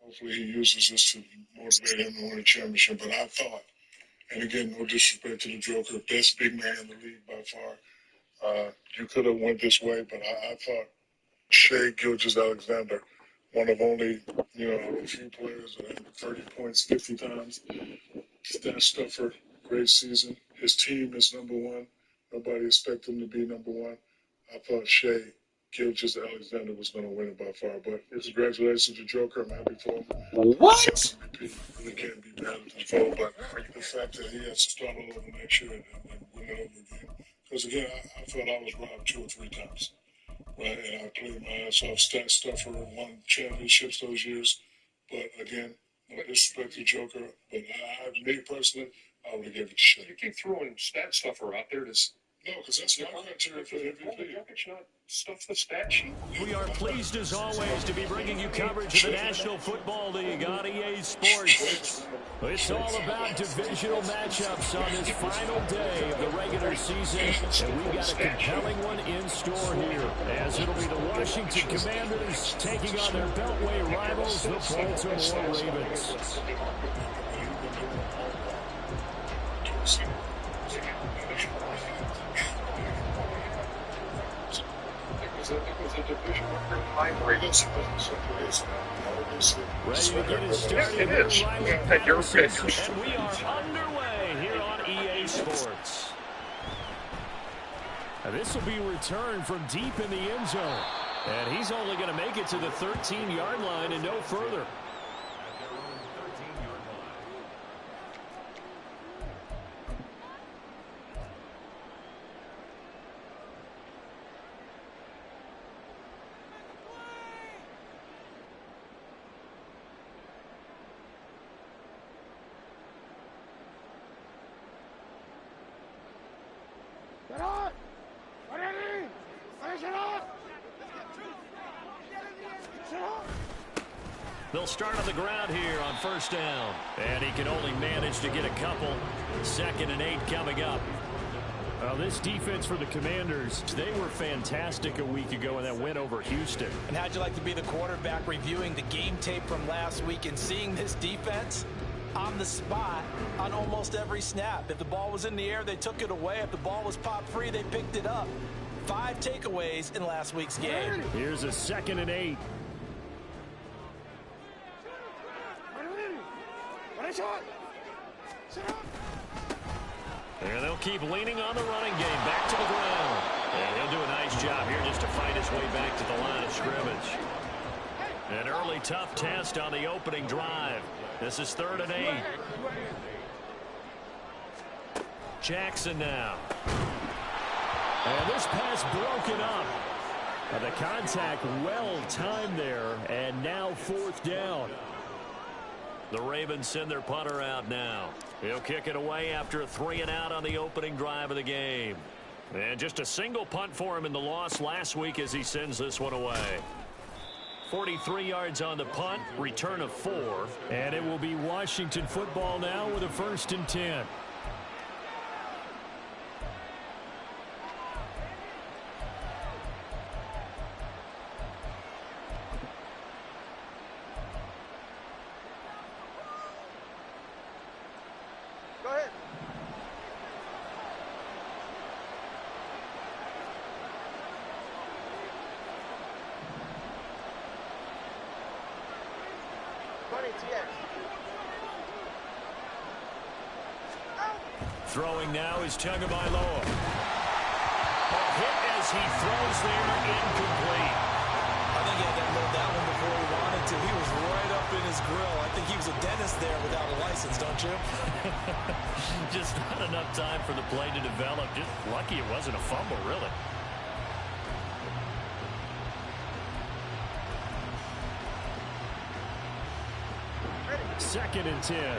Hopefully he uses this to motivate him to win a championship. But I thought, and again, no disrespect to the Joker, best big man in the league by far. You could have went this way, but I thought Shea Gilgeous-Alexander, one of only, a few players that had 30 points 50 times. Stat stuffer, great season. His team is number one. Nobody expected him to be number one. I thought Shea Gilgeous-Alexander was going to win it by far. But congratulations to Joker. I'm happy for him. What? Really can't be mad at the vote, but the fact that he has to start all over next year and win it over again. Because, again, I felt I was robbed 2 or 3 times. Right? And I played my ass off, stat stuffer, and won championships those years. But, again, no disrespect to Joker, but me personally, I would have given it to Shea. You keep throwing stat stuffer out there to... No, because that's not criteria for MVP. Jokic not stuff the stat sheet. We are pleased, as always, to be bringing you coverage of the National Football League on EA Sports. It's all about divisional matchups on this final day of the regular season, and we've got a compelling one in store here, as it'll be the Washington Commanders taking on their Beltway rivals, the Baltimore Ravens. Ready to get it started. It is. And we are underway here on EA Sports. Now this will be returned from deep in the end zone. And he's only going to make it to the 13-yard line and no further. They'll start on the ground here on first down. And he can only manage to get a couple. 2nd and 8 coming up. Well, this defense for the Commanders, they were fantastic a week ago in that win over Houston. And how'd you like to be the quarterback reviewing the game tape from last week and seeing this defense on the spot on almost every snap? If the ball was in the air, they took it away. If the ball was popped free, they picked it up. 5 takeaways in last week's game. Here's a 2nd and 8. And they'll keep leaning on the running game back to the ground. And he'll do a nice job here just to fight his way back to the line of scrimmage. An early tough test on the opening drive. This is 3rd and 8. Jackson now. And this pass broken up. The contact well timed there, and now 4th down. The Ravens send their punter out now. He'll kick it away after a 3-and-out on the opening drive of the game. And just a single punt for him in the loss last week as he sends this one away. 43 yards on the punt, return of 4. And it will be Washington football now with a 1st and 10. Throwing now is Tagovailoa. A hit as he throws there, incomplete. I think he had that load that one before he wanted to. He was right up in his grill. I think he was a dentist there without a license, don't you? Just not enough time for the play to develop. Just lucky it wasn't a fumble, really. 2nd and 10.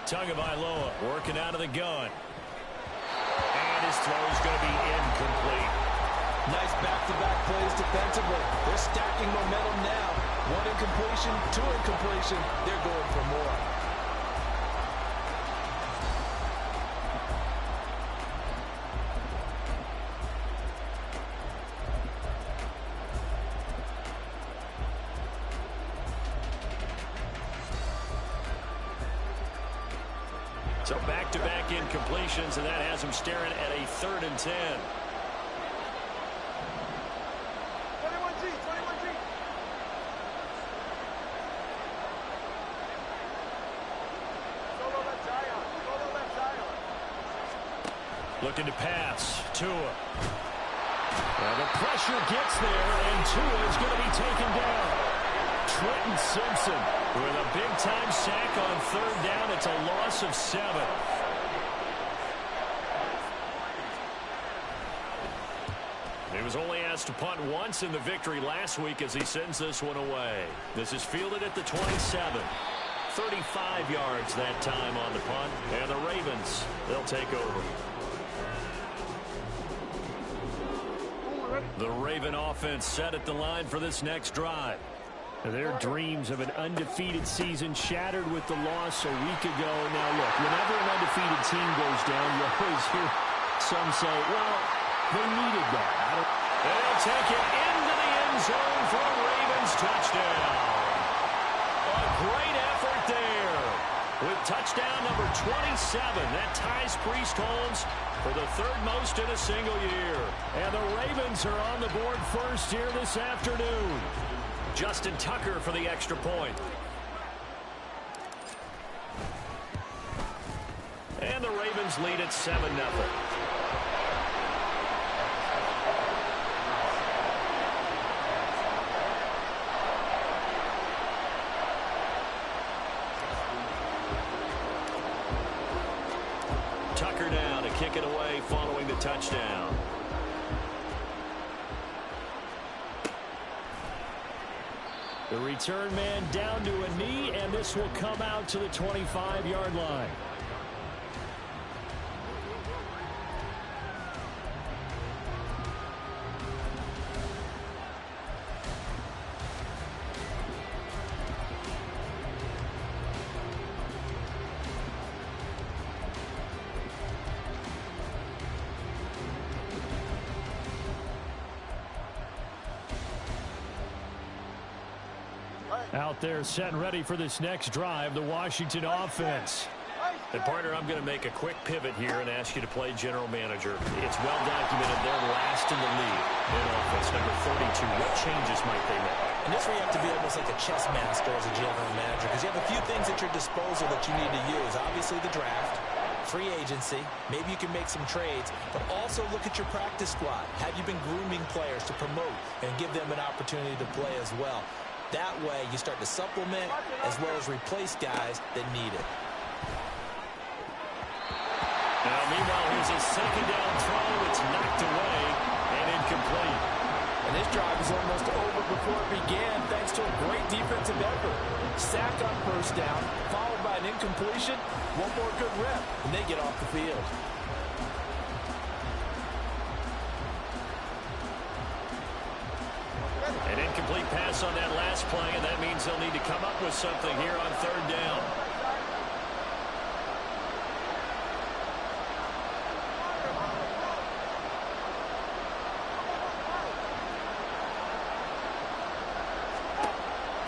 Tagovailoa working out of the gun. And his throw is going to be incomplete. Nice back-to-back plays defensively. They're stacking momentum now. 1 incompletion, 2 incompletion. They're going for more. So back-to-back incompletions, and that has him staring at a 3rd and 10. 21G, 21G. Solo left Zion, solo left Zion. Looking to pass. Tua. Well, the pressure gets there, and Tua is going to be taken down. Trenton Simpson with a big-time sack on 3rd down. It's a loss of 7. He was only asked to punt once in the victory last week as he sends this one away. This is fielded at the 27. 35 yards that time on the punt. And the Ravens, they'll take over. The Raven offense set at the line for this next drive. Their dreams of an undefeated season shattered with the loss a week ago. Now, look, whenever an undefeated team goes down, you always hear some say, well, they needed that. They'll take it into the end zone for a Ravens touchdown. A great effort there. With touchdown number 27, that ties Priest Holmes for the 3rd most in a single year. And the Ravens are on the board first here this afternoon. Justin Tucker for the extra point. And the Ravens lead at 7-0. Tucker now to kick it away following the touchdown. The return man down to a knee, and this will come out to the 25-yard line. Out there set and ready for this next drive, the Washington offense. And partner, I'm going to make a quick pivot here and ask you to play general manager. It's well documented they're last in the league in offense, number 32. What changes might they make? And this where you have to be almost like a chess master as a general manager, because you have a few things at your disposal that you need to use. Obviously the draft, free agency, maybe you can make some trades, but also look at your practice squad. Have you been grooming players to promote and give them an opportunity to play as well? That way you start to supplement as well as replace guys that need it. Now, meanwhile, here's a 2nd down throw. It's knocked away and incomplete. And this drive is almost over before it began thanks to a great defensive effort. Sack on 1st down, followed by an incompletion. One more good rep, and they get off the field. An incomplete pass on that last play, and that means they'll need to come up with something here on 3rd down.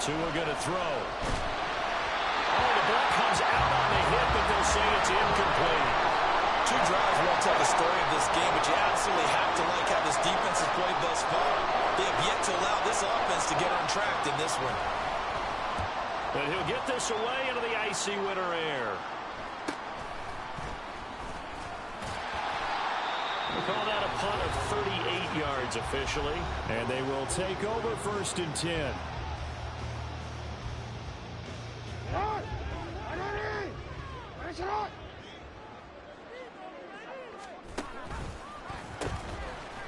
Tua going to throw. Oh, the ball comes out on the hit, but they'll say it's incomplete. 2 drives won't tell the story of this game, but you absolutely have to like how this defense has played thus far. They have yet to allow this offense to get on track in this one. But he'll get this away into the icy winter air. We call that a punt of 38 yards officially. And they will take over 1st and 10.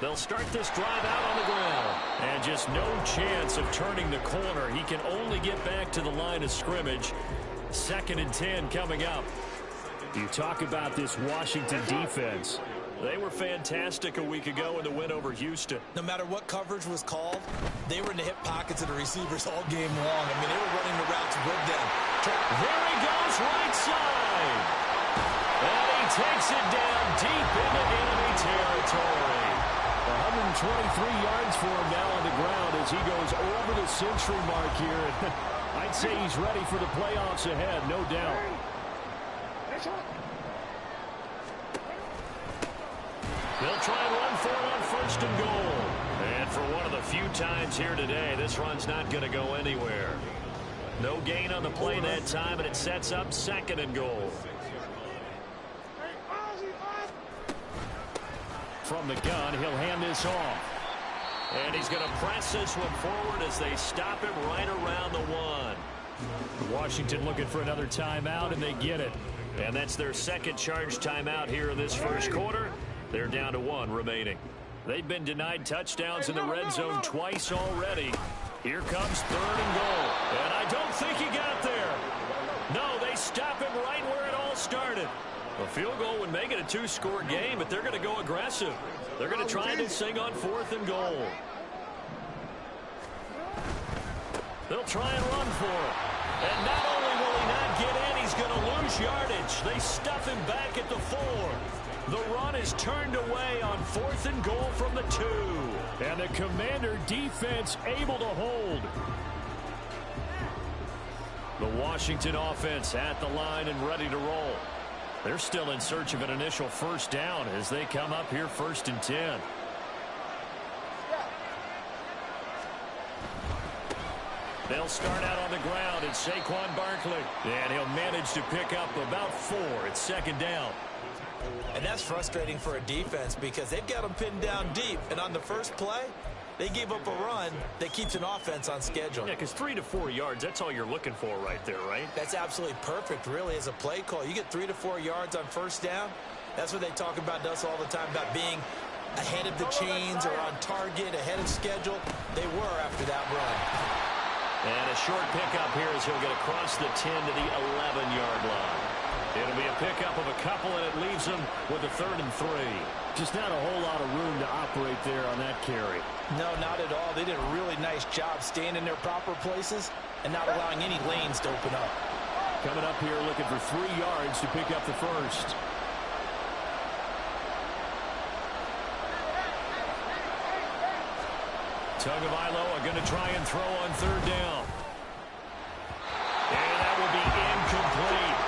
They'll start this drive out on the ground. And just no chance of turning the corner. He can only get back to the line of scrimmage. 2nd and 10 coming up. You talk about this Washington defense. They were fantastic a week ago in the win over Houston. No matter what coverage was called, they were in the hip pockets of the receivers all game long. I mean, they were running the routes with them. There he goes, right side. And he takes it down deep into enemy territory. 123 yards for him now on the ground as he goes over the century mark here. I'd say he's ready for the playoffs ahead, no doubt. They'll try and run for it on 1st and goal. And for one of the few times here today, this run's not going to go anywhere. No gain on the play that time, and it sets up 2nd and goal. From the gun, he'll hand this off. And he's going to press this one forward as they stop him right around the 1. Washington looking for another timeout, and they get it. And that's their 2nd charge timeout here in this 1st quarter. They're down to 1 remaining. They've been denied touchdowns in the red zone twice already. Here comes 3rd and goal. And I don't think he got there. No, they stop him right where it all started. A field goal would make it a 2-score game, but they're going to go aggressive. They're going to try this thing on 4th and goal. They'll try and run for it. And not only will he not get in, he's going to lose yardage. They stuff him back at the 4. The run is turned away on 4th and goal from the 2. And the Commander defense able to hold. The Washington offense at the line and ready to roll. They're still in search of an initial 1st down as they come up here 1st and 10. They'll start out on the ground. It's Saquon Barkley. And he'll manage to pick up about 4. It's 2nd down. And that's frustrating for a defense because they've got them pinned down deep. And on the first play, they gave up a run that keeps an offense on schedule. Yeah, because 3 to 4 yards, that's all you're looking for right there, right? That's absolutely perfect, really, as a play call. You get 3 to 4 yards on 1st down. That's what they talk about us all the time, about being ahead of the chains or on target, ahead of schedule. They were after that run. And a short pickup here as he'll get across the 10 to the 11-yard line. It'll be a pickup of a couple, and it leaves him with a 3rd and 3. Just not a whole lot of room to operate there on that carry. No, not at all. They did a really nice job staying in their proper places and not allowing any lanes to open up. Coming up here looking for 3 yards to pick up the 1st. Tagovailoa going to try and throw on 3rd down. And that will be incomplete.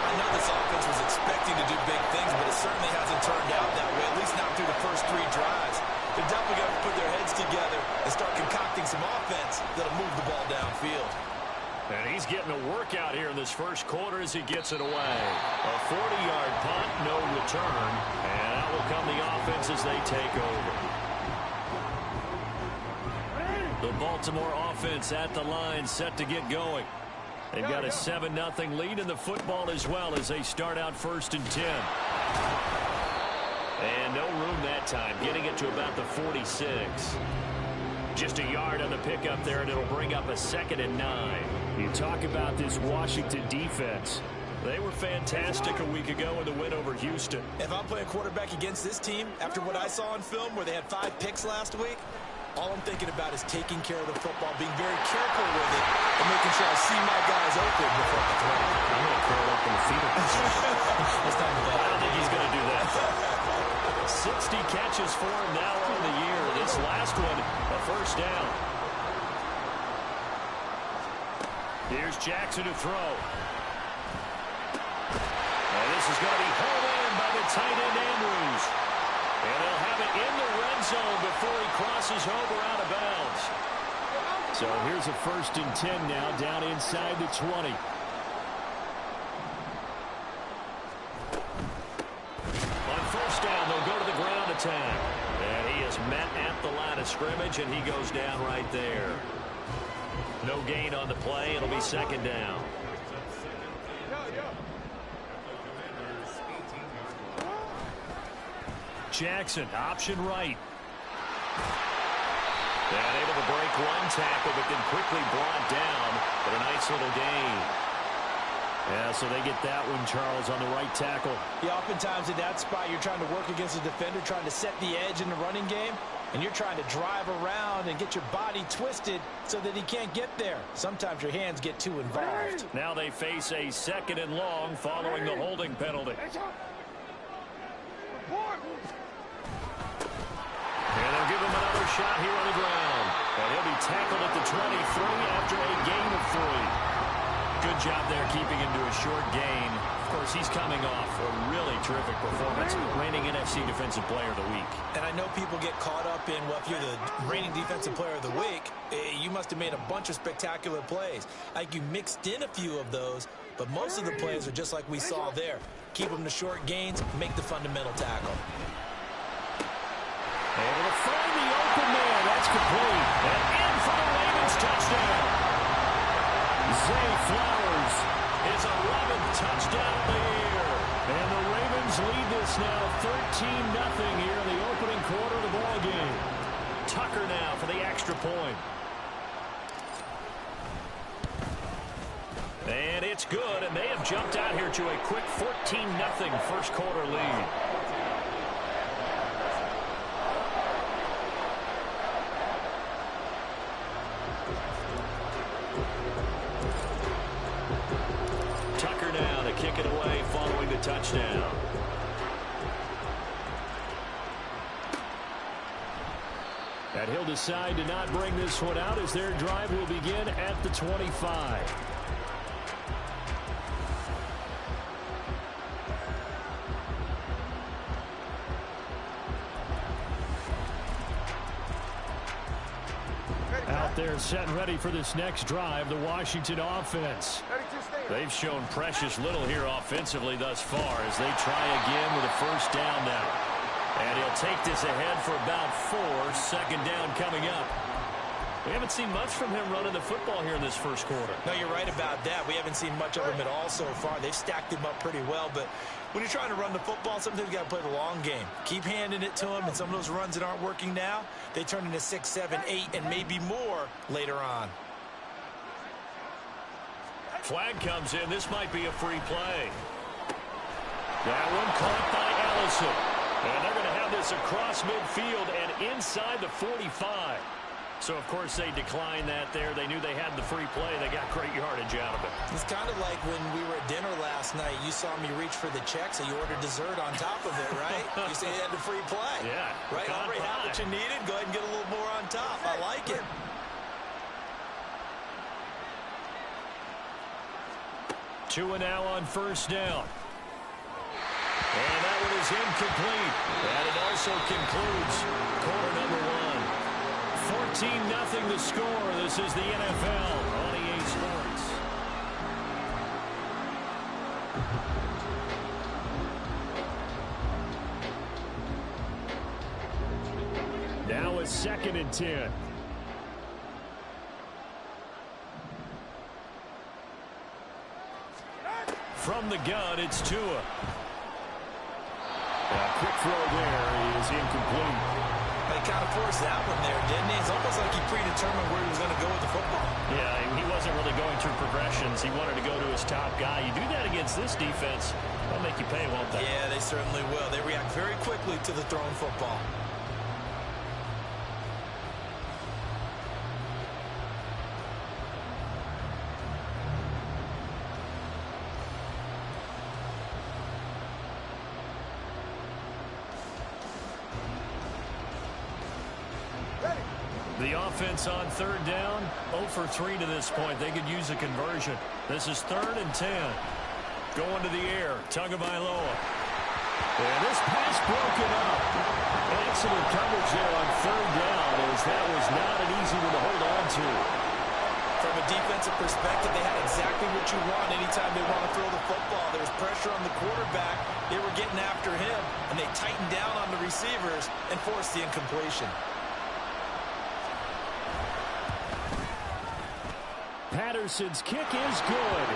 I know this offense was expecting to do big things, but it certainly hasn't turned out that way, at least not through the first 3 drives. They're definitely going to put their heads together and start concocting some offense that'll move the ball downfield. And he's getting a workout here in this 1st quarter as he gets it away. A 40-yard punt, no return. And that will come the offense as they take over. The Baltimore offense at the line set to get going. They've got a 7-0 lead in the football as well as they start out 1st and 10. And no room that time, getting it to about the 46. Just a yard on the pickup there, and it'll bring up a 2nd and 9. You talk about this Washington defense. They were fantastic a week ago in the win over Houston. If I'm playing quarterback against this team, after what I saw on film where they had 5 picks last week, all I'm thinking about is taking care of the football, being very careful with it, and making sure I see my guys open before I throw. I'm going to curl up in the fetal position. It's time to I don't think he's going to do that. 60 catches for him now on the year. This last one, a 1st down. Here's Jackson to throw. And this is going to be home in by the tight end Andrews. And they'll have it in the red zone before he crosses over out of bounds. So here's a 1st and 10 now down inside the 20. On 1st down, they'll go to the ground attack. And he is met at the line of scrimmage, and he goes down right there. No gain on the play. It'll be 2nd down. Jackson, option right. And able to break one tackle, but then quickly brought down for a nice little gain. Yeah, so they get that one, Charles, on the right tackle. Yeah, oftentimes in that spot, you're trying to work against a defender, trying to set the edge in the running game, and you're trying to drive around and get your body twisted so that he can't get there. Sometimes your hands get too involved. Now they face a 2nd and long following the holding penalty. And they'll give him another shot here on the ground. And he'll be tackled at the 23 after a gain of 3. Good job there keeping him to a short gain. Of course, he's coming off a really terrific performance, reigning NFC Defensive Player of the Week. And I know people get caught up in, well, if you're the reigning Defensive Player of the Week, you must have made a bunch of spectacular plays. Like you mixed in a few of those, but most of the plays are just like we saw there. Keep them to short gains, make the fundamental tackle. Able to find the open man. That's complete. And in for the Ravens touchdown. Zay Flowers, his 11th touchdown of the year. And the Ravens lead this now 13-0 here in the opening quarter of the ball game. Tucker now for the extra point. And it's good, and they have jumped out here to a quick 14-0 first quarter lead. Tucker now to kick it away following the touchdown. And he'll decide to not bring this one out as their drive will begin at the 25. Out there set and ready for this next drive, the Washington offense. They've shown precious little here offensively thus far as they try again with a first down now. And he'll take this ahead for about 4. 2nd down coming up. We haven't seen much from him running the football here in this first quarter. No, you're right about that. We haven't seen much of him at all so far. They've stacked him up pretty well, but when you're trying to run the football, sometimes you got to play the long game. Keep handing it to him, and some of those runs that aren't working now, they turn into 6, 7, 8, and maybe more later on. Flag comes in. This might be a free play. That one caught by Allison. And they're going to have this across midfield and inside the 45. So, of course, they declined that there. They knew they had the free play. They got great yardage out of it. It's kind of like when we were at dinner last night. You saw me reach for the check, so you ordered dessert on top of it, right? You say you had the free play. Yeah. Right? Already had what you needed. Go ahead and get a little more on top. I like it. Tua now on first down. And that one is incomplete. And it also concludes quarter number 1. 14-0 the score. This is the NFL on EA Sports. Now a 2nd and 10. From the gun, it's Tua. Quick throw there is incomplete. He kind of forced that one there, didn't he? It's almost like he predetermined where he was going to go with the football. Yeah, he wasn't really going through progressions. He wanted to go to his top guy. You do that against this defense, they'll make you pay, won't they? Yeah, they certainly will. They react very quickly to the thrown football. The offense on 3rd down, 0 for 3 to this point. They could use a conversion. This is 3rd and 10. Going to the air, Tagovailoa. And this pass broken up. Excellent coverage there on 3rd down, as that was not an easy one to hold on to. From a defensive perspective, they had exactly what you want anytime they want to throw the football. There was pressure on the quarterback. They were getting after him, and they tightened down on the receivers and forced the incompletion. Patterson's kick is good.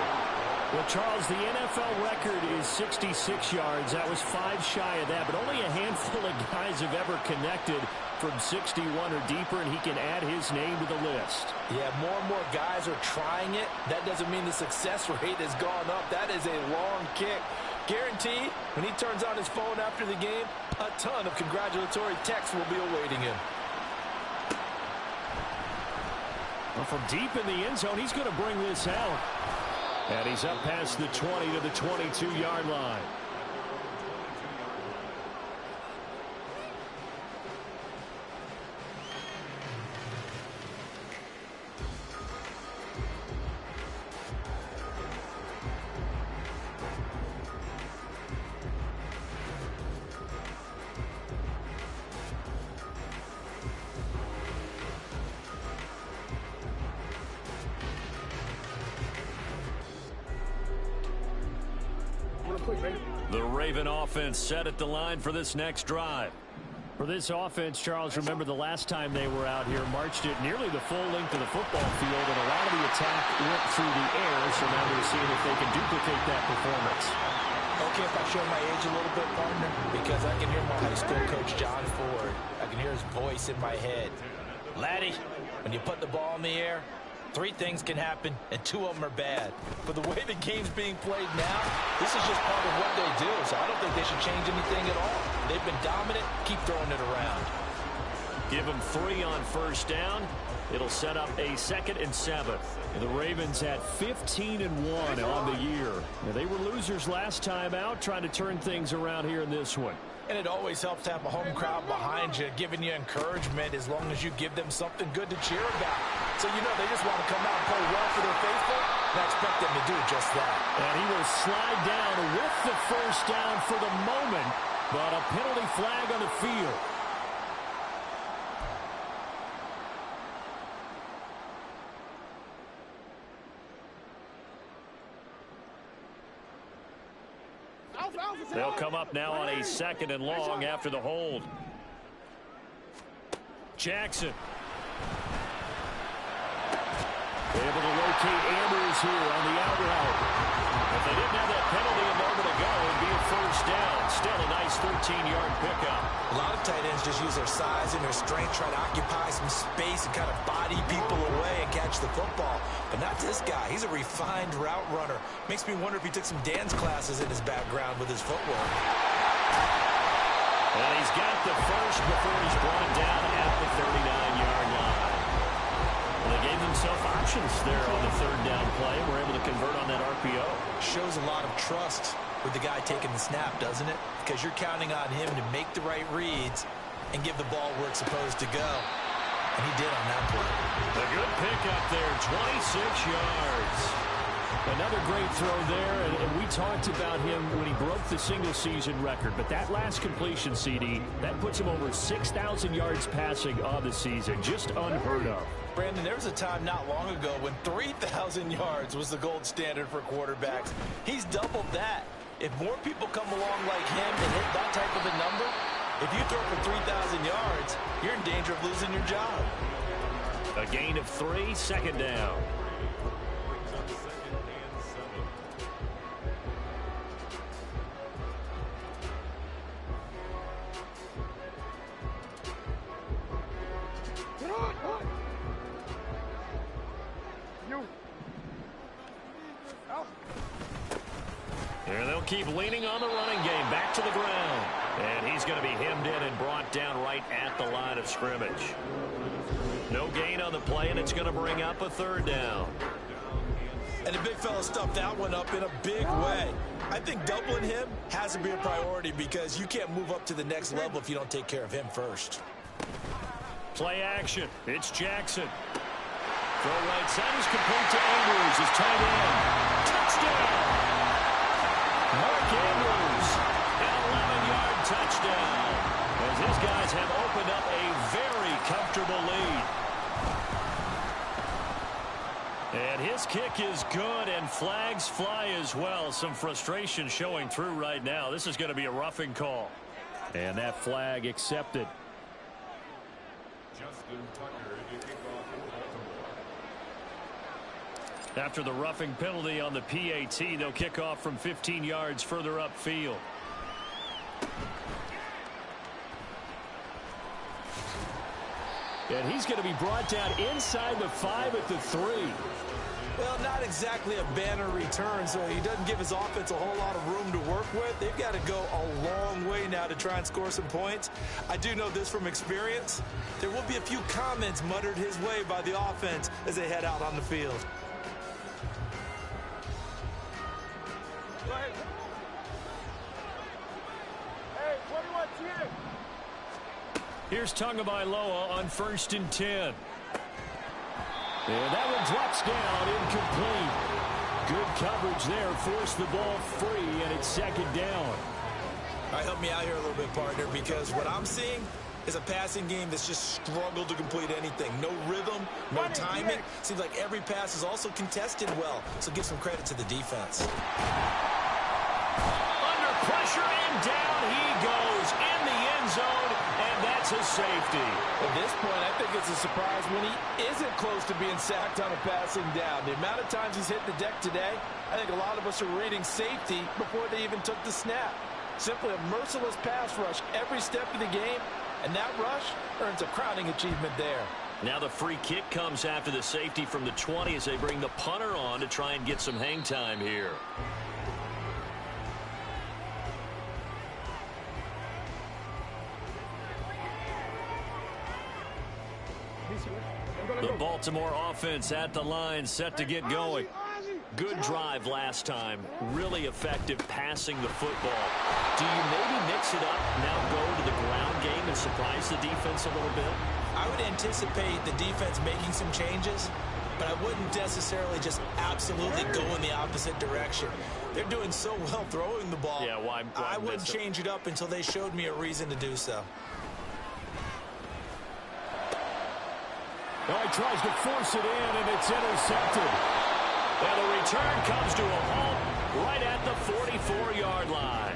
Well, Charles, the NFL record is 66 yards. That was 5 shy of that, but only a handful of guys have ever connected from 61 or deeper, and he can add his name to the list. Yeah, more and more guys are trying it. That doesn't mean the success rate has gone up. That is a long kick. Guaranteed, when he turns on his phone after the game, a ton of congratulatory texts will be awaiting him. Well, from deep in the end zone, he's going to bring this out. And he's up past the 20 to the 22-yard line. The Raven offense set at the line for this next drive. For this offense, Charles, remember the last time they were out here, marched it nearly the full length of the football field, and a lot of the attack went through the air, so now they're seeing if they can duplicate that performance. Okay, if I show my age a little bit, partner, because I can hear my high school coach, John Ford. I can hear his voice in my head. Laddie, when you put the ball in the air, 3 things can happen, and 2 of them are bad. But the way the game's being played now, this is just part of what they do, so I don't think they should change anything at all. They've been dominant. Keep throwing it around. Give them 3 on first down. It'll set up a 2nd and 7. And the Ravens at 15-1 on the year. Now, they were losers last time out, trying to turn things around here in this one. And it always helps to have a home crowd behind you, giving you encouragement as long as you give them something good to cheer about. So, you know, they just want to come out and play well for their faithful, and I expect them to do just that. And he will slide down with the first down for the moment, but a penalty flag on the field. They'll come up now on a 2nd and long after the hold. Jackson. Able to locate Andrews here on the out route. If they didn't have that penalty a moment ago, it'd be a first down. Still a nice 13-yard pickup. A lot of tight ends just use their size and their strength, try to occupy some space and kind of body people away and catch the football. But not this guy. He's a refined route runner. Makes me wonder if he took some dance classes in his background with his footwork. And he's got the first before he's brought down at the 39-yard line. They gave themselves options there on the 3rd down play. We're able to convert on that RPO. Shows a lot of trust with the guy taking the snap, doesn't it? Because you're counting on him to make the right reads and give the ball where it's supposed to go. And he did on that play. A good pickup there, 26 yards. Another great throw there, and we talked about him when he broke the single-season record. But that last completion, CD, that puts him over 6,000 yards passing on the season. Just unheard of. Brandon, there was a time not long ago when 3,000 yards was the gold standard for quarterbacks. He's doubled that. If more people come along like him and hit that type of a number, if you throw for 3,000 yards, you're in danger of losing your job. A gain of 3, 2nd down. And they'll keep leaning on the running game. Back to the ground. And he's going to be hemmed in and brought down right at the line of scrimmage. No gain on the play, and it's going to bring up a 3rd down. And the big fella stuffed that one up in a big way. I think doubling him has to be a priority because you can't move up to the next level if you don't take care of him first. Play action. It's Jackson. Throw right side is complete to Andrews. His tight end. Touchdown. Mark Andrews, an 11-yard touchdown, as his guys have opened up a very comfortable lead. And his kick is good, and flags fly as well. Some frustration showing through right now. This is going to be a roughing call. And that flag accepted. After the roughing penalty on the PAT, they'll kick off from 15 yards further upfield. And he's going to be brought down inside the 5 at the 3. Well, not exactly a banner return, so he doesn't give his offense a whole lot of room to work with. They've got to go a long way now to try and score some points. I do know this from experience. There will be a few comments muttered his way by the offense as they head out on the field. Go ahead. Hey, 21 here. Here's Tagovailoa on 1st and 10. And that one drops down, incomplete. Good coverage there, forced the ball free, and it's 2nd down. All right, help me out here a little bit, partner, because what I'm seeing is a passing game that's just struggled to complete anything. No rhythm, no timing. Seems like every pass is also contested well, so give some credit to the defense. Under pressure, and down he goes in the end zone, and that's a safety. At this point, I think it's a surprise when he isn't close to being sacked on a passing down. The amount of times he's hit the deck today, I think a lot of us are reading safety before they even took the snap. Simply a merciless pass rush every step of the game, and that rush earns a crowning achievement there. Now the free kick comes after the safety from the 20 as they bring the punter on to try and get some hang time here. The Baltimore offense at the line, set to get going. Good drive last time. Really effective passing the football. Do you maybe mix it up, now go to the ground game and surprise the defense a little bit? I would anticipate the defense making some changes, but I wouldn't necessarily just absolutely go in the opposite direction. They're doing so well throwing the ball. Yeah, why I wouldn't change it up until they showed me a reason to do so. Oh, he tries to force it in, and it's intercepted. And the return comes to a halt right at the 44-yard line.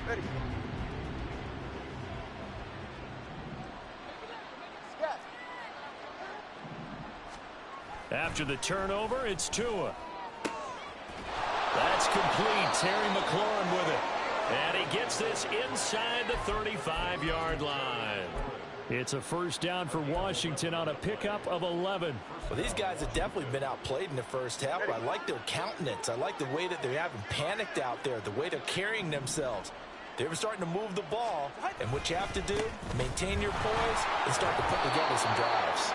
Ready. After the turnover, it's Tua. That's complete. Terry McLaurin with it. And he gets this inside the 35-yard line. It's a 1st down for Washington on a pickup of 11. Well, these guys have definitely been outplayed in the first half, but I like their countenance. I like the way that they haven't panicked out there, the way they're carrying themselves. They're starting to move the ball, and what you have to do, maintain your poise and start to put together some drives.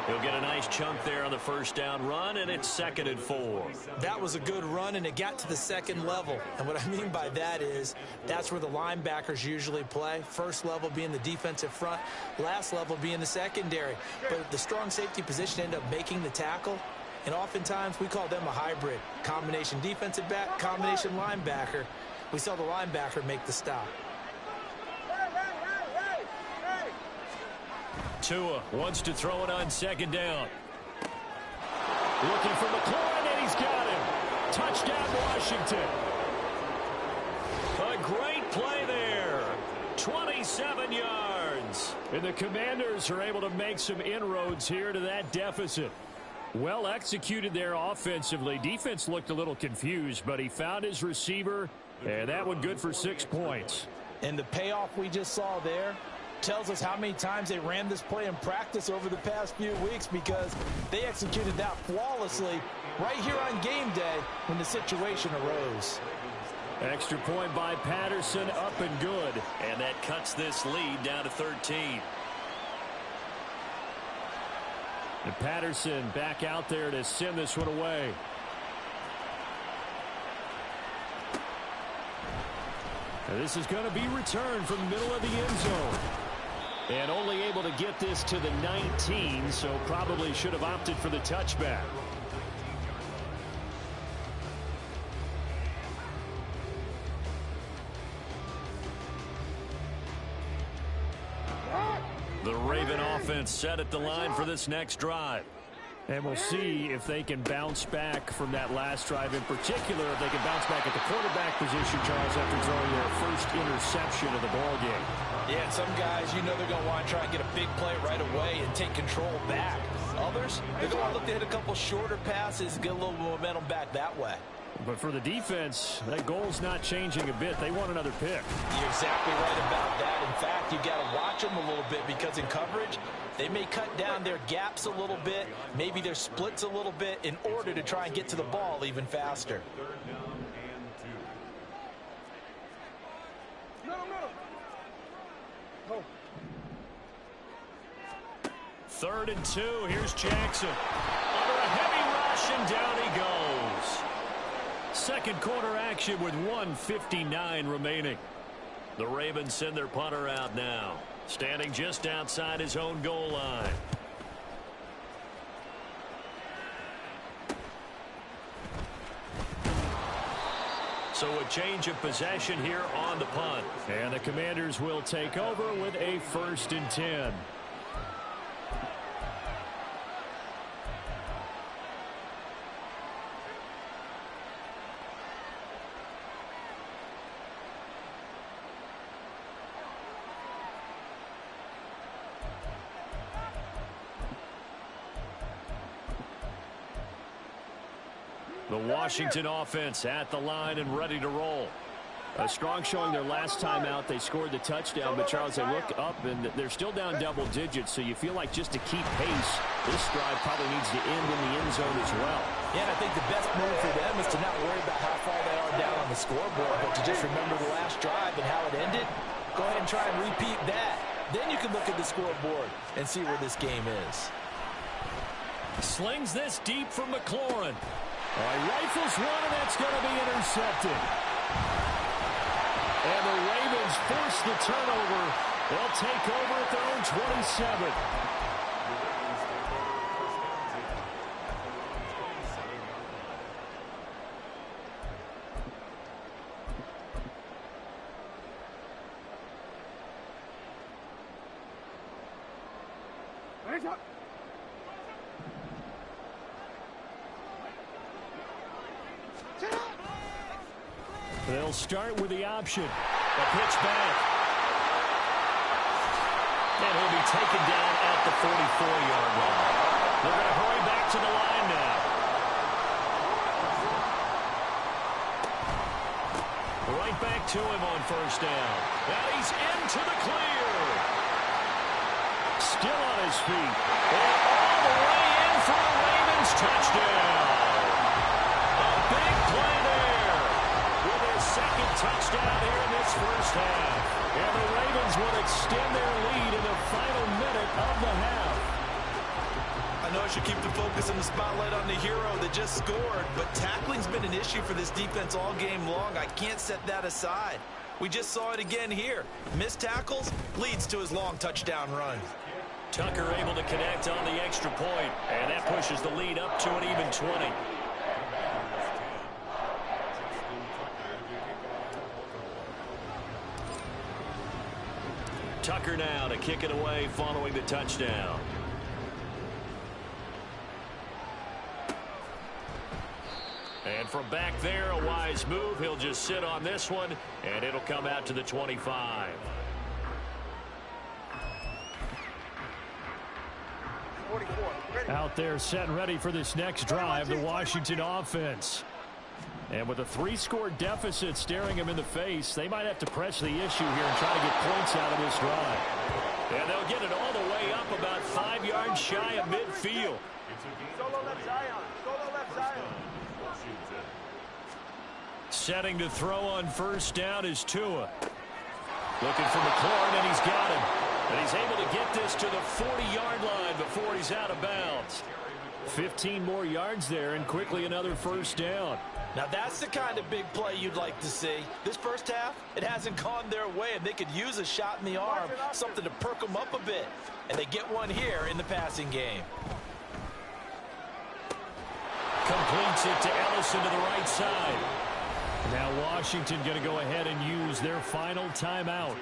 He'll get a nice chunk there on the 1st down run, and it's 2nd and 4. That was a good run, and it got to the 2nd level. And what I mean by that is that's where the linebackers usually play. First level being the defensive front, last level being the secondary. But the strong safety position ended up making the tackle, and oftentimes we call them a hybrid. Combination defensive back, combination linebacker. We saw the linebacker make the stop. Tua wants to throw it on 2nd down. Looking for McLaurin, and he's got him. Touchdown, Washington. A great play there. 27 yards. And the Commanders are able to make some inroads here to that deficit. Well executed there offensively. Defense looked a little confused, but he found his receiver, and that one good for 6 points. And the payoff we just saw there tells us how many times they ran this play in practice over the past few weeks, because they executed that flawlessly right here on game day when the situation arose. Extra point by Patterson, up and good. And that cuts this lead down to 13. And Patterson back out there to send this one away. And this is going to be returned from the middle of the end zone. And only able to get this to the 19, so probably should have opted for the touchback. The Raven offense set at the line for this next drive. And we'll see if they can bounce back from that last drive, in particular, if they can bounce back at the quarterback position, Charles, after throwing their first interception of the ballgame. Yeah, and some guys, you know they're going to want to try and get a big play right away and take control back. Others, they're going to look to hit a couple shorter passes and get a little momentum back that way. But for the defense, that goal's not changing a bit. They want another pick. You're exactly right about that. In fact, you got to watch them a little bit because in coverage, they may cut down their gaps a little bit, maybe their splits a little bit in order to try and get to the ball even faster. Third and 2. Here's Jackson. Under a heavy rush, and down he goes. Second quarter action with 1:59 remaining. The Ravens send their punter out now, standing just outside his own goal line. So a change of possession here on the punt. And the Commanders will take over with a 1st and 10. The Washington offense at the line and ready to roll. A strong showing their last time out. They scored the touchdown, but Charles, they look up and they're still down double digits, so you feel like just to keep pace, this drive probably needs to end in the end zone as well. Yeah, and I think the best move for them is to not worry about how far they are down on the scoreboard, but to just remember the last drive and how it ended. Go ahead and try and repeat that. Then you can look at the scoreboard and see where this game is. Slings this deep from McLaurin. Rifles one, and that's going to be intercepted. And the Ravens force the turnover. They'll take over at their own 27. They'll start with the option. A pitch back. And he'll be taken down at the 44-yard line. They're going to hurry back to the line now. Right back to him on 1st down. And he's into the clear. Still on his feet. And all the way in for a Ravens touchdown. A big play there. With their second touchdown here in this first half. And the Ravens will extend their lead in the final minute of the half. I know I should keep the focus and the spotlight on the hero that just scored, but tackling's been an issue for this defense all game long. I can't set that aside. We just saw it again here. Missed tackles leads to his long touchdown run. Tucker able to connect on the extra point, and that pushes the lead up to an even 20. Tucker now to kick it away following the touchdown. And from back there, a wise move. He'll just sit on this one, and it'll come out to the 25. Out there set and ready for this next drive, the Washington offense. And with a 3-score deficit staring him in the face, they might have to press the issue here and try to get points out of this drive. And they'll get it all the way up about 5 yards shy of midfield. Solo left Zion. Solo left Zion. Setting to throw on 1st down is Tua. Looking for McLaurin, and he's got him. And he's able to get this to the 40-yard line before he's out of bounds. 15 more yards there, and quickly another 1st down. Now that's the kind of big play you'd like to see. This first half, it hasn't gone their way, and they could use a shot in the arm, something to perk them up a bit. And they get one here in the passing game. Completes it to Ellison to the right side. Now Washington going to go ahead and use their final timeout,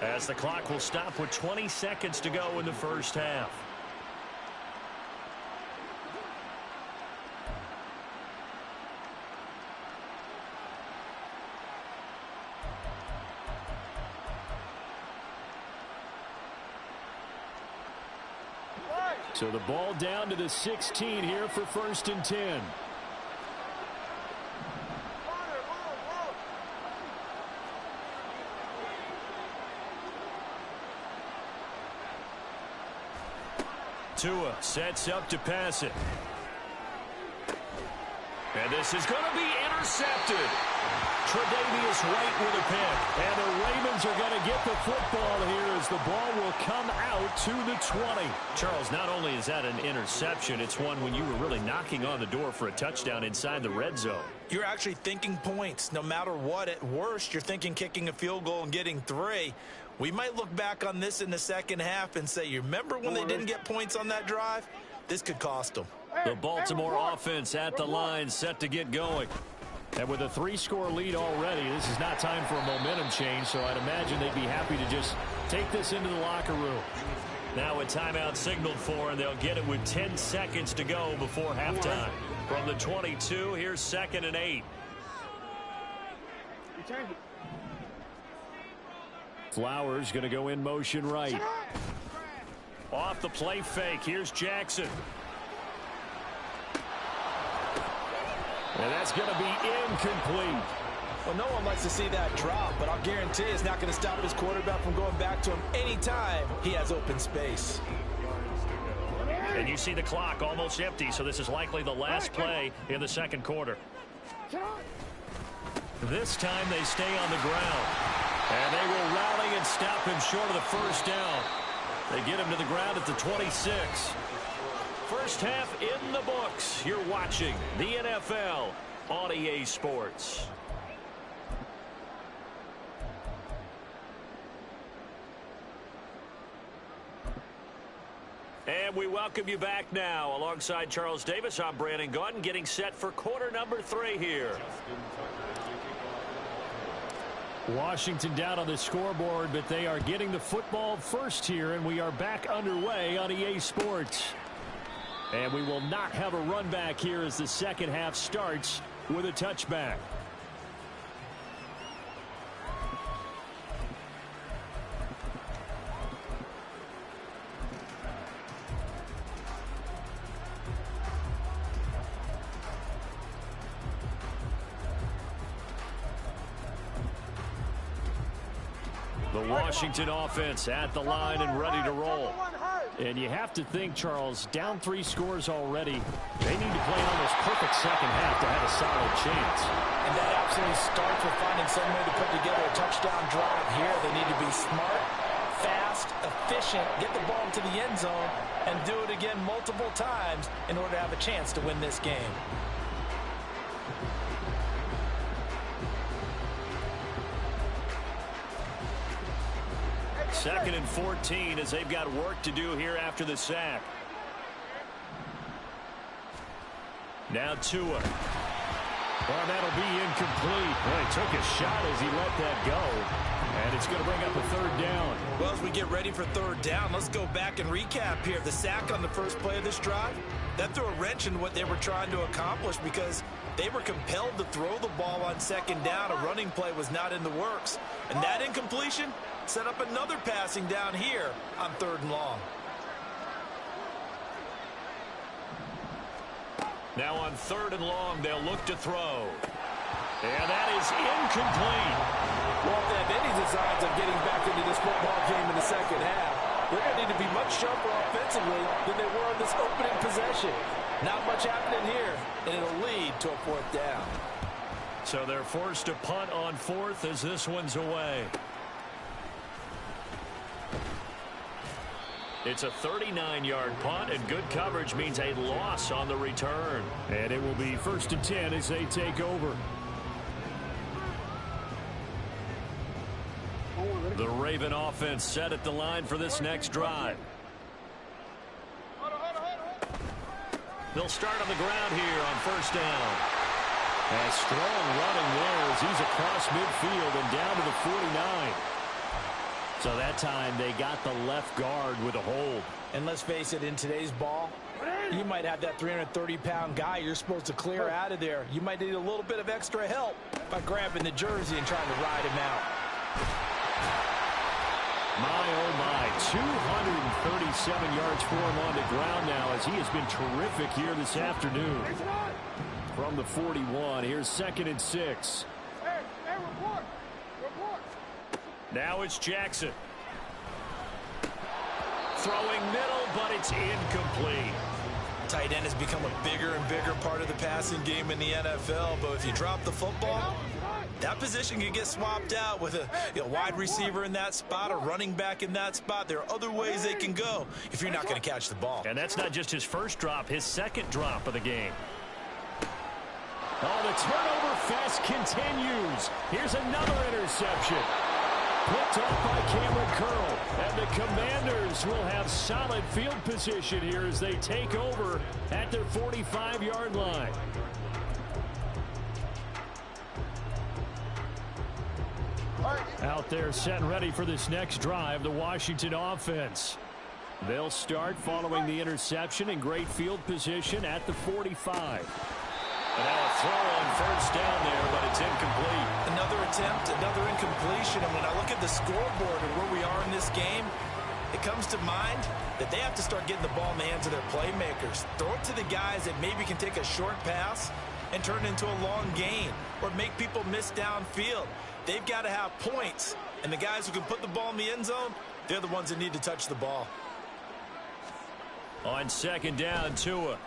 as the clock will stop with 20 seconds to go in the first half. So the ball down to the 16 here for 1st and 10. Tua sets up to pass it. And this is going to be intercepted. Tre'Davious White with a pick. And the Ravens are going to get the football here as the ball will come out to the 20. Charles, not only is that an interception, it's one when you were really knocking on the door for a touchdown inside the red zone. You're actually thinking points. No matter what, at worst, you're thinking kicking a field goal and getting 3. We might look back on this in the second half and say, you remember when they didn't get points on that drive? This could cost them. The Baltimore offense at the line, set to get going. And with a 3-score lead already, this is not time for a momentum change, so I'd imagine they'd be happy to just take this into the locker room. Now a timeout signaled for, and they'll get it with 10 seconds to go before halftime. From the 22, here's 2nd and 8. Flowers going to go in motion right. Off the play fake, here's Jackson. And that's going to be incomplete. Well, no one likes to see that drop, but I'll guarantee it's not going to stop his quarterback from going back to him anytime he has open space. And you see the clock almost empty, so this is likely the last play in the second quarter. This time they stay on the ground. And they will rally and stop him short of the first down. They get him to the ground at the 26. First half in the books. You're watching the NFL on EA Sports. And we welcome you back now. Alongside Charles Davis, I'm Brandon Gaudin, getting set for quarter number 3 here. Washington down on the scoreboard, but they are getting the football first here, and we are back underway on EA Sports. And we will not have a run back here as the second half starts with a touchback. The Washington offense at the line and ready to roll. And you have to think, Charles, down 3 scores already. They need to play an almost perfect second half to have a solid chance. And that absolutely starts with finding some way to put together a touchdown drive here. They need to be smart, fast, efficient, get the ball into the end zone, and do it again multiple times in order to have a chance to win this game. Second and 14 as they've got work to do here after the sack. Now Tua. Well, that'll be incomplete. Well, he took a shot as he let that go. And it's going to bring up a 3rd down. Well, as we get ready for 3rd down, let's go back and recap here. The sack on the first play of this drive, that threw a wrench in what they were trying to accomplish because they were compelled to throw the ball on 2nd down. A running play was not in the works. And that incompletion set up another passing down here on 3rd and long. Now on 3rd and long, they'll look to throw. And that is incomplete. Well, if they have any designs of getting back into this football game in the second half, they're going to need to be much sharper offensively than they were in this opening possession. Not much happening here, and it'll lead to a 4th down. So they're forced to punt on 4th as this one's away. It's a 39-yard punt, and good coverage means a loss on the return. And it will be 1st and 10 as they take over. The Raven offense set at the line for this next drive. They'll start on the ground here on 1st down. A strong running there as he's across midfield and down to the 49. So that time they got the left guard with a hold. And let's face it, in today's ball, you might have that 330-pound guy you're supposed to clear out of there. You might need a little bit of extra help by grabbing the jersey and trying to ride him out. My, oh my, 237 yards for him on the ground now as he has been terrific here this afternoon. From the 41, here's 2nd and 6. Now it's Jackson. throwing middle, but it's incomplete. Tight end has become a bigger and bigger part of the passing game in the NFL, but if you drop the football, that position can get swapped out with a wide receiver in that spot, a running back in that spot. There are other ways they can go if you're not going to catch the ball. And that's not just his first drop, his second drop of the game. Oh, the turnover fest continues. Here's another interception. Picked off by Cameron Curl. And the Commanders will have solid field position here as they take over at their 45-yard line. Out there set and ready for this next drive, the Washington offense. They'll start following the interception in great field position at the 45. And now a throw on first down there, but it's incomplete. Another attempt, another incompletion. And when I look at the scoreboard and where we are in this game, it comes to mind that they have to start getting the ball in the hands of their playmakers. Throw it to the guys that maybe can take a short pass and turn it into a long gain or make people miss downfield. They've got to have points. And the guys who can put the ball in the end zone, they're the ones that need to touch the ball. On second down, Tua.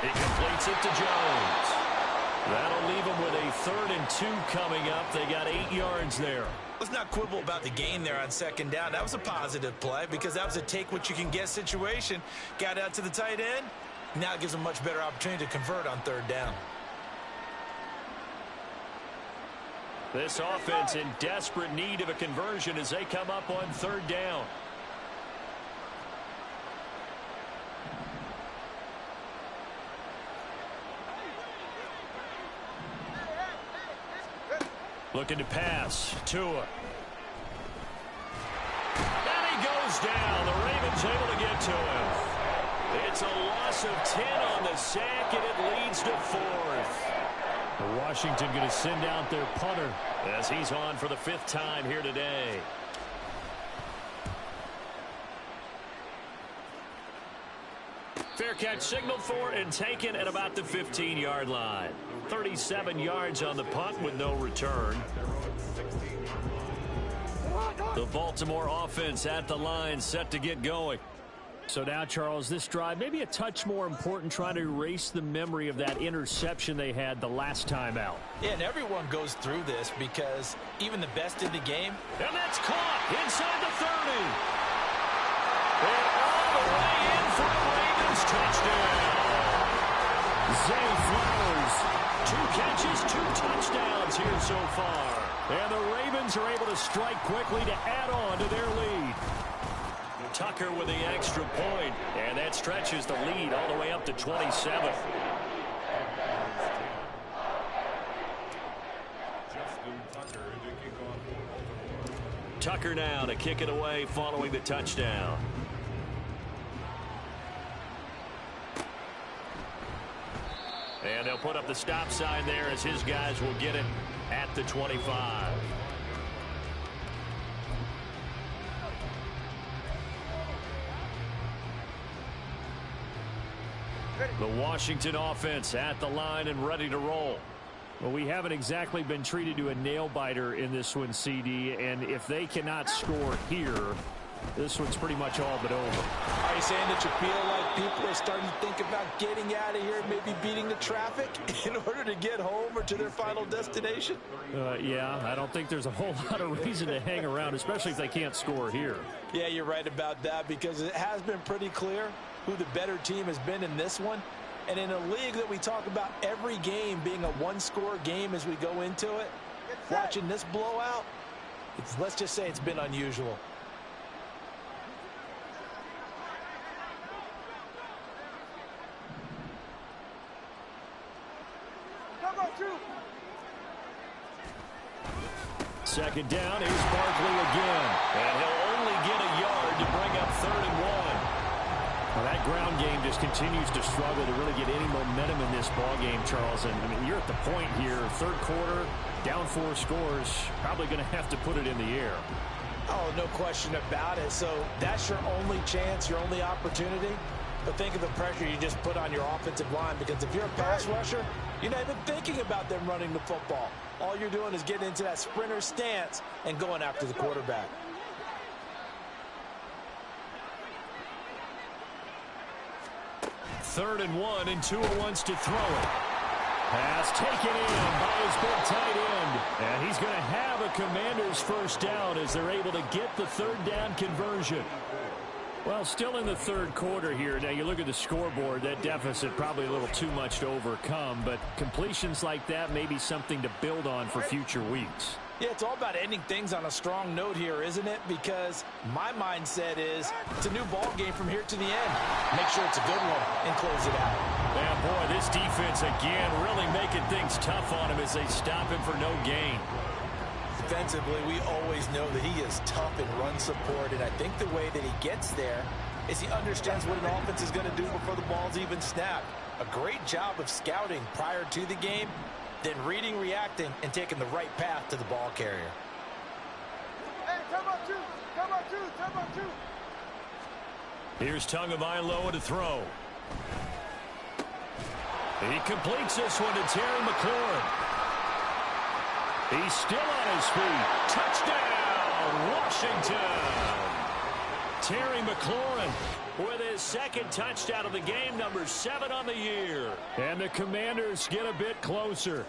He completes it to Jones. That'll leave him with a 3rd and 2 coming up. They got 8 yards there. Let's not quibble about the gain there on second down. That was a positive play because that was a take-what-you-can-get situation. Got out to the tight end. Now it gives them a much better opportunity to convert on 3rd down. This offense in desperate need of a conversion as they come up on 3rd down. Looking to pass. Tua. And he goes down. The Ravens able to get to him. It's a loss of 10 on the sack, and it leads to 4th. Washington going to send out their punter as he's on for the 5th time here today. Fair catch signaled for and taken at about the 15-yard line. 37 yards on the punt with no return. The Baltimore offense at the line set to get going. So now, Charles, this drive maybe a touch more important, trying to erase the memory of that interception they had the last time out. Yeah, and everyone goes through this because even the best in the game. And that's caught inside the 30. And all the way in for a Ravens touchdown. Zay Flowers, 2 catches, 2 touchdowns here so far. And the Ravens are able to strike quickly to add on to their lead. Tucker with the extra point, and that stretches the lead all the way up to 27. Tucker now to kick it away following the touchdown. And they'll put up the stop sign there as his guys will get it at the 25. The Washington offense at the line and ready to roll. Well, we haven't exactly been treated to a nail-biter in this one, CD, and if they cannot score here, this one's pretty much all but over. Are you saying that you feel like people are starting to think about getting out of here, maybe beating the traffic in order to get home or to their final destination? Yeah, I don't think there's a whole lot of reason to hang around, especially if they can't score here. Yeah, you're right about that because it has been pretty clear who the better team has been in this one. And in a league that we talk about every game being a one-score game as we go into it, watching this blowout, let's just say it's been unusual. Second down, here's Barkley again. And he'll only get a yard to bring up 3rd and 1. Well, that ground game just continues to struggle to really get any momentum in this ball game, Charles. And I mean, you're at the point here, 3rd quarter, down 4 scores, probably going to have to put it in the air. Oh, no question about it. So that's your only chance, your only opportunity. But think of the pressure you just put on your offensive line, because if you're a pass rusher, you're not even thinking about them running the football. All you're doing is getting into that sprinter stance and going after the quarterback. 3rd and 1, and Tua wants to throw it. Pass taken in by his big tight end. And he's going to have a Commanders first down as they're able to get the 3rd down conversion. Well, still in the 3rd quarter here. Now, you look at the scoreboard, that deficit probably a little too much to overcome, but completions like that may be something to build on for future weeks. Yeah, it's all about ending things on a strong note here, isn't it? Because my mindset is it's a new ball game from here to the end. Make sure it's a good one and close it out. Yeah, boy, this defense again really making things tough on him as they stop him for no gain. Defensively, we always know that he is tough in run support, and I think the way that he gets there is he understands what an offense is going to do before the ball's even snapped. A great job of scouting prior to the game, then reading, reacting, and taking the right path to the ball carrier. Hey, come on, two. Come on, two. Come on, two. Here's Tagovailoa to throw. He completes this one to Terry McLaurin. He's still on his feet. Touchdown, Washington. Terry McLaurin with his 2nd touchdown of the game, number 7 on the year. And the Commanders get a bit closer.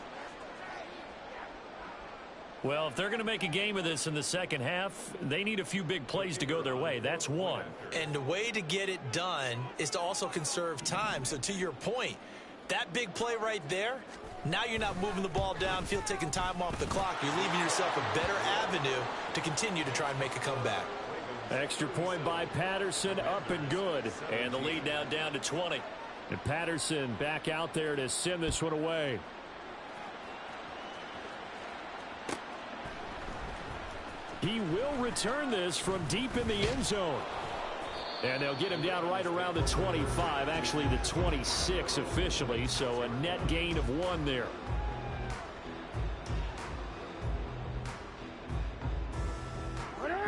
Well, if they're going to make a game of this in the 2nd half, they need a few big plays to go their way. That's one. And the way to get it done is to also conserve time. So to your point, that big play right there, now you're not moving the ball downfield, taking time off the clock. You're leaving yourself a better avenue to continue to try and make a comeback. Extra point by Patterson, up and good. And the lead now down to 20. And Patterson back out there to send this one away. He will return this from deep in the end zone. And they'll get him down right around the 25, actually the 26 officially, so a net gain of 1 there.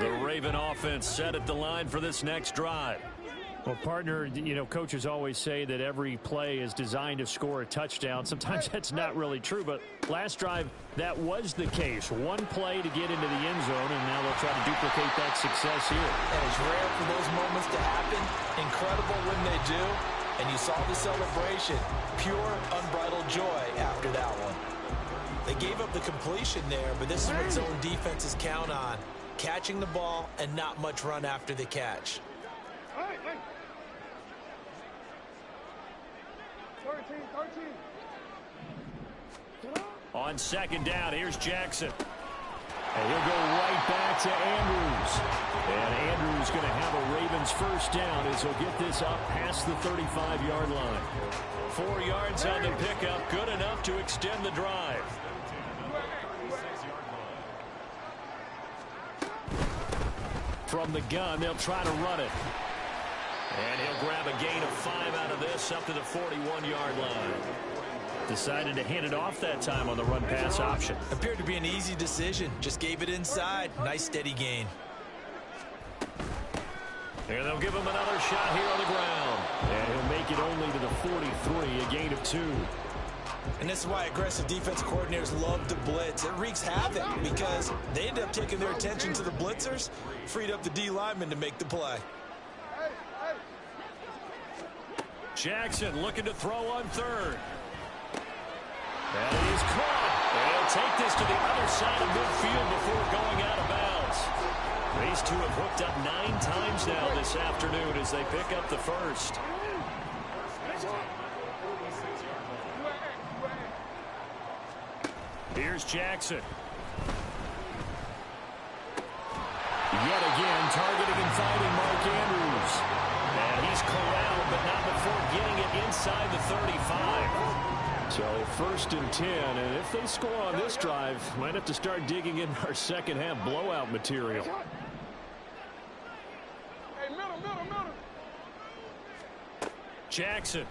The Raven offense set at the line for this next drive. Well, partner, you know, coaches always say that every play is designed to score a touchdown. Sometimes that's not really true, but last drive, that was the case. One play to get into the end zone, and now they'll try to duplicate that success here. And it's rare for those moments to happen. Incredible when they do. And you saw the celebration. Pure, unbridled joy after that one. They gave up the completion there, but this is what zone defenses count on. Catching the ball and not much run after the catch. 13. On 2nd down, here's Jackson. And he'll go right back to Andrews. And Andrews going to have a Ravens first down as he'll get this up past the 35-yard line. 4 yards on the pickup, good enough to extend the drive. From the gun, they'll try to run it. And he'll grab a gain of 5 out of this up to the 41-yard line. Decided to hand it off that time on the run-pass option. Appeared to be an easy decision. Just gave it inside. Nice steady gain. And they'll give him another shot here on the ground. And he'll make it only to the 43, a gain of 2. And this is why aggressive defense coordinators love to blitz. It wreaks havoc because they end up taking their attention to the blitzers, freed up the D lineman to make the play. Jackson looking to throw on 3rd. And he's caught. And he'll take this to the other side of midfield before going out of bounds. These two have hooked up 9 times now this afternoon as they pick up the first. Here's Jackson. Yet again, targeting and finding Mark Andrews. And he's corralled, but not before getting it inside the 35. So 1st and 10, and if they score on this drive, might have to start digging in our 2nd half blowout material. Hey, middle. Jackson.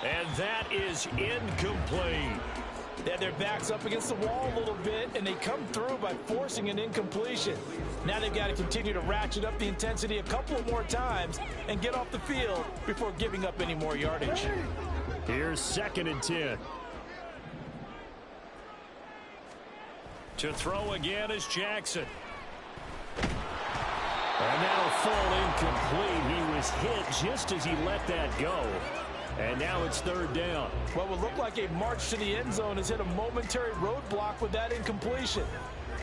And that is incomplete. Yeah, their back's up against the wall a little bit, and they come through by forcing an incompletion. Now they've got to continue to ratchet up the intensity a couple more times and get off the field before giving up any more yardage. Here's 2nd and 10. To throw again is Jackson. And that'll fall incomplete. He was hit just as he let that go. And now it's third down. What would look like a march to the end zone has hit a momentary roadblock with that incompletion.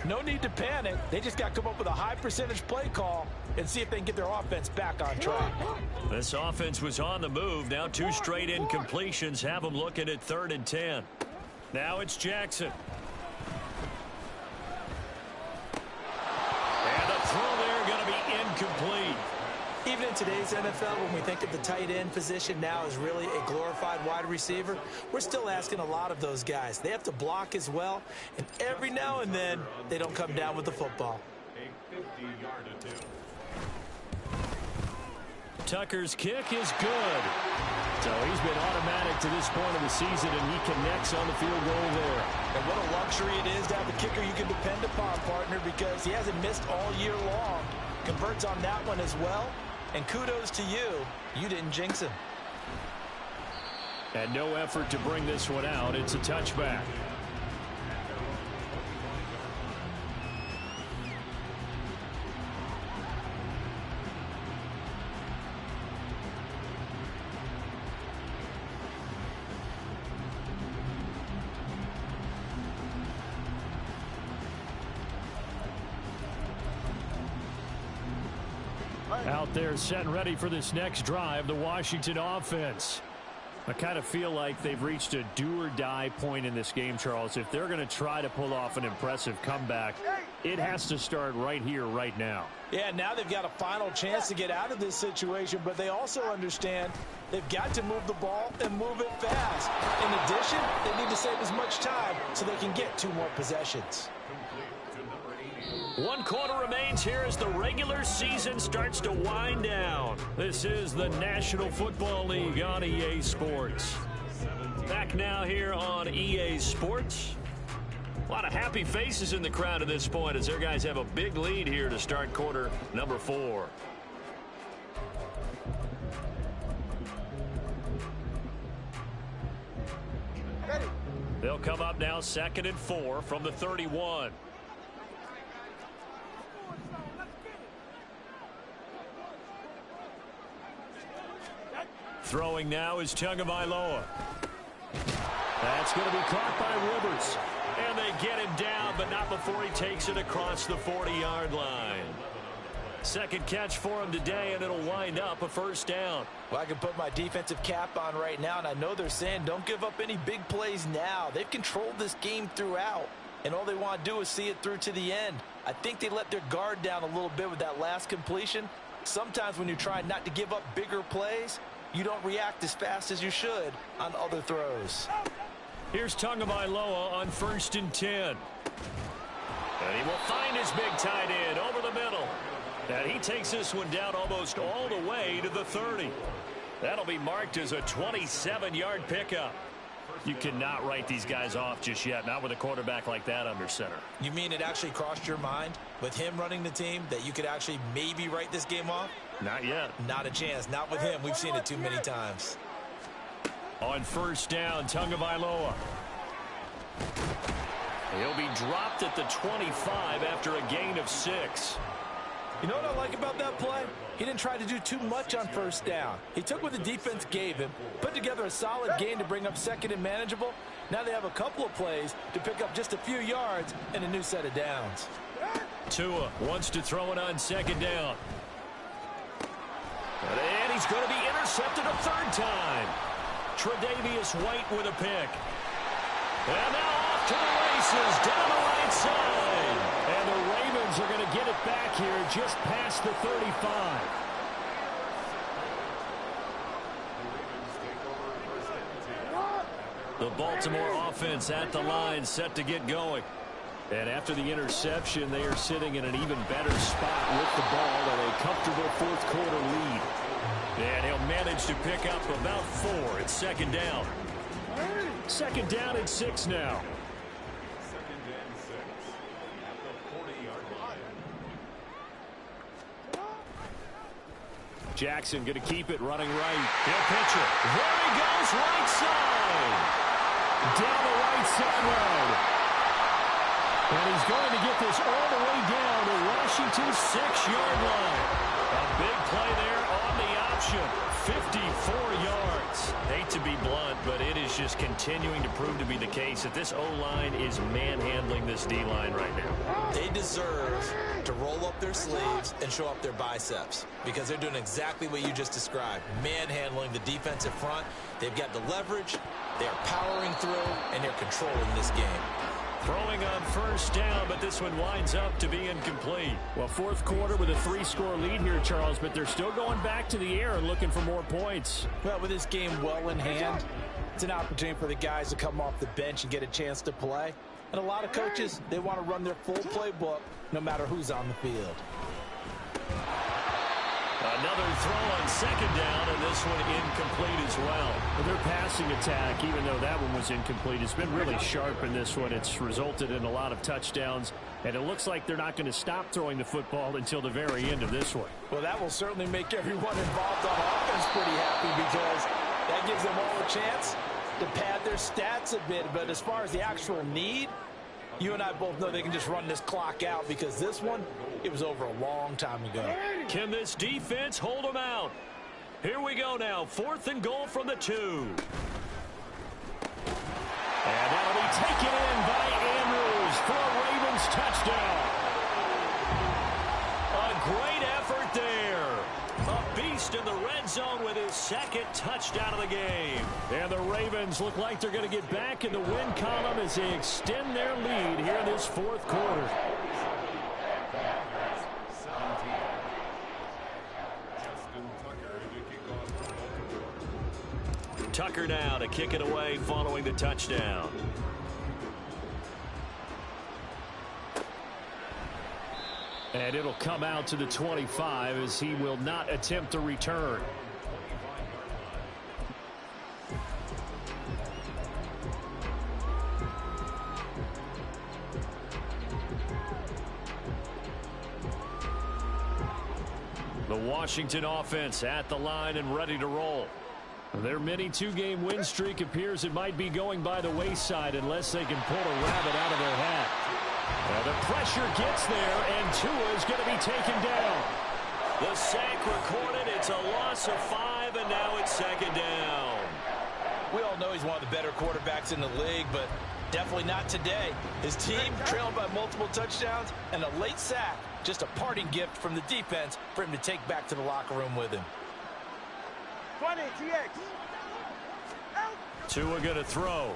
No need to panic. They just got to come up with a high percentage play call and see if they can get their offense back on track. This offense was on the move. Now 2 straight incompletions have them looking at 3rd and 10. Now it's Jackson. And the throw there going to be incomplete. Even in today's NFL, when we think of the tight end position now as really a glorified wide receiver, we're still asking a lot of those guys. They have to block as well, and every now and then, they don't come down with the football. Tucker's kick is good. So he's been automatic to this point of the season, and he connects on the field goal there. And what a luxury it is to have a kicker you can depend upon, partner, because he hasn't missed all year long. Converts on that one as well. And kudos to you. You didn't jinx him. And no effort to bring this one out. It's a touchback. Out there set and ready for this next drive, the Washington offense. I kind of feel like they've reached a do-or-die point in this game, Charles. If they're going to try to pull off an impressive comeback, it has to start right here, right now. Yeah, now they've got a final chance to get out of this situation, but they also understand they've got to move the ball and move it fast. In addition, they need to save as much time so they can get 2 more possessions. 1 quarter remains here as the regular season starts to wind down. This is the National Football League on EA Sports. Back now here on EA Sports. A lot of happy faces in the crowd at this point as their guys have a big lead here to start quarter number 4. They'll come up now 2nd and 4 from the 31. Throwing now is Tagovailoa. That's going to be caught by Rivers. And they get him down, but not before he takes it across the 40-yard line. Second catch for him today, and it'll wind up a first down. Well, I can put my defensive cap on right now, and I know they're saying don't give up any big plays now. They've controlled this game throughout, and all they want to do is see it through to the end. I think they let their guard down a little bit with that last completion. Sometimes when you're trying not to give up bigger plays, you don't react as fast as you should on other throws. Here's Tagovailoa on 1st and 10. And he will find his big tight end over the middle. And he takes this one down almost all the way to the 30. That'll be marked as a 27-yard pickup. You cannot write these guys off just yet, not with a quarterback like that under center. You mean it actually crossed your mind with him running the team that you could actually maybe write this game off? Not yet. Not a chance. Not with him. We've seen it too many times. On 1st down, Tagovailoa. He'll be dropped at the 25 after a gain of 6. You know what I like about that play? He didn't try to do too much on 1st down. He took what the defense gave him, put together a solid gain to bring up 2nd and manageable. Now they have a couple of plays to pick up just a few yards and a new set of downs. Tua wants to throw it on 2nd down. And he's going to be intercepted a 3rd time. Tre'Davious White with a pick. And now off to the races down the right side. And the Ravens are going to get it back here just past the 35. The Baltimore offense at the line set to get going. And after the interception, they are sitting in an even better spot with the ball and a comfortable 4th quarter lead. And he'll manage to pick up about 4. It's 2nd down. 2nd down and 6 now. Jackson going to keep it running right. He'll pitch it. There he goes, right side. Down the right sideline. And he's going to get this all the way down to Washington's 6-yard line. A big play there on the option. 54 yards. Hate to be blunt, but it is just continuing to prove to be the case that this O-line is manhandling this D-line right now. They deserve to roll up their sleeves and show up their biceps because they're doing exactly what you just described, manhandling the defensive front. They've got the leverage, they're powering through, and they're controlling this game. Throwing on first down, but this one winds up to be incomplete. Well, fourth quarter with a 3-score lead here, Charles, but they're still going back to the air and looking for more points. Well, with this game well in hand, it's an opportunity for the guys to come off the bench and get a chance to play. And a lot of coaches, they want to run their full playbook no matter who's on the field. Another throw on second down, and this one incomplete as well. Their passing attack, even though that one was incomplete, has been really sharp in this one. It's resulted in a lot of touchdowns, and it looks like they're not going to stop throwing the football until the very end of this one. Well, that will certainly make everyone involved on offense pretty happy because that gives them all a chance to pad their stats a bit. But as far as the actual need, you and I both know they can just run this clock out because this one, it was over a long time ago. Can this defense hold them out? Here we go now. 4th and goal from the 2. And that'll be taken in by Andrews for a Ravens touchdown. A great effort there. A beast in the red zone with his 2nd touchdown of the game. And the Ravens look like they're going to get back in the win column as they extend their lead here in this 4th quarter. Tucker now to kick it away following the touchdown. And it'll come out to the 25 as he will not attempt a return. The Washington offense at the line and ready to roll. Their mini 2-game win streak appears it might be going by the wayside unless they can pull a rabbit out of their hat. The pressure gets there, and Tua is going to be taken down. The sack recorded. It's a loss of 5, and now it's 2nd down. We all know he's one of the better quarterbacks in the league, but definitely not today. His team trailed by multiple touchdowns, and a late sack, just a parting gift from the defense for him to take back to the locker room with him. 20, TX. Tua going to throw.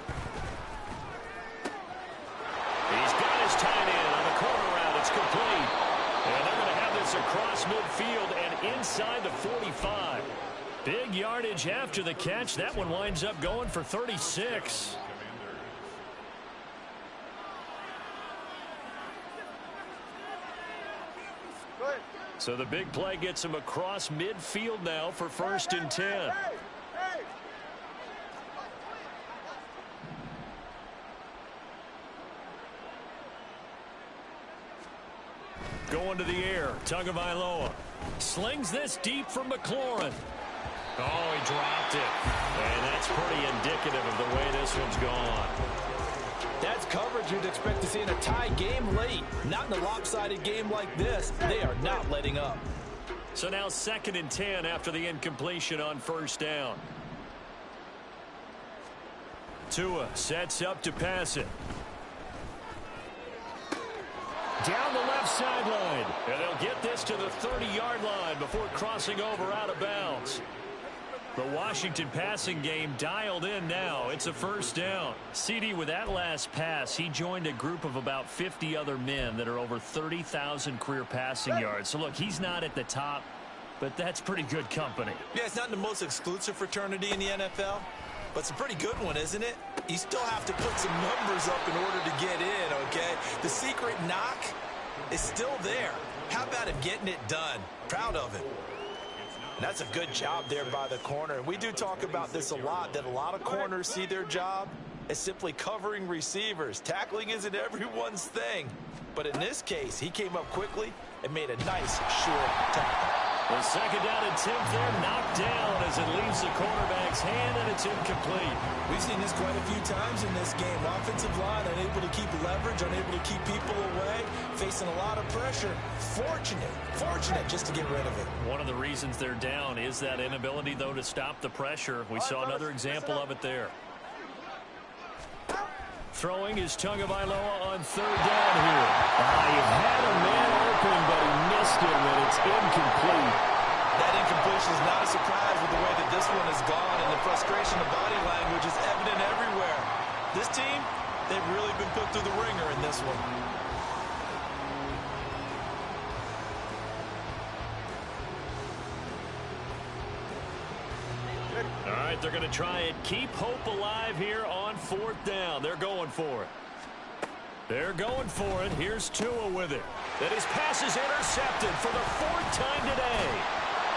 He's got his tight end on the corner route. It's complete. And they're going to have this across midfield and inside the 45. Big yardage after the catch. That one winds up going for 36. So the big play gets him across midfield now for 1st and 10. Going to the air. Tagovailoa slings this deep from McLaurin. Oh, he dropped it. And that's pretty indicative of the way this one's gone. That's coverage you'd expect to see in a tie game late. Not in a lopsided game like this. They are not letting up. So now 2nd and 10 after the incompletion on 1st down. Tua sets up to pass it. Down the left sideline. And they'll get this to the 30-yard line before crossing over out of bounds. The Washington passing game dialed in now. It's a 1st down. CD, with that last pass, he joined a group of about 50 other men that are over 30,000 career passing yards. So, look, he's not at the top, but that's pretty good company. Yeah, it's not the most exclusive fraternity in the NFL, but it's a pretty good one, isn't it? You still have to put some numbers up in order to get in, okay? The secret knock is still there. How about him getting it done? Proud of it. And that's a good job there by the corner. And we do talk about this a lot, that a lot of corners see their job as simply covering receivers. Tackling isn't everyone's thing. But in this case, he came up quickly and made a nice, short tackle. The second down attempt there knocked down as it leaves the quarterback's hand, and it's incomplete. We've seen this quite a few times in this game. Offensive line unable to keep leverage, unable to keep people away, facing a lot of pressure. Fortunate just to get rid of it. One of the reasons they're down is that inability, though, to stop the pressure. We saw another example of it there. Throwing is Tagovailoa on third down here. He had a man open, but he missed it, and it's incomplete. That incompletion is not a surprise with the way that this one has gone, and the frustration of body language is evident everywhere. This team, they've really been put through the ringer in this one. All right, they're going to try and keep hope alive here on fourth down. They're going for it. They're going for it. Here's Tua with it. That his pass is intercepted for the fourth time today.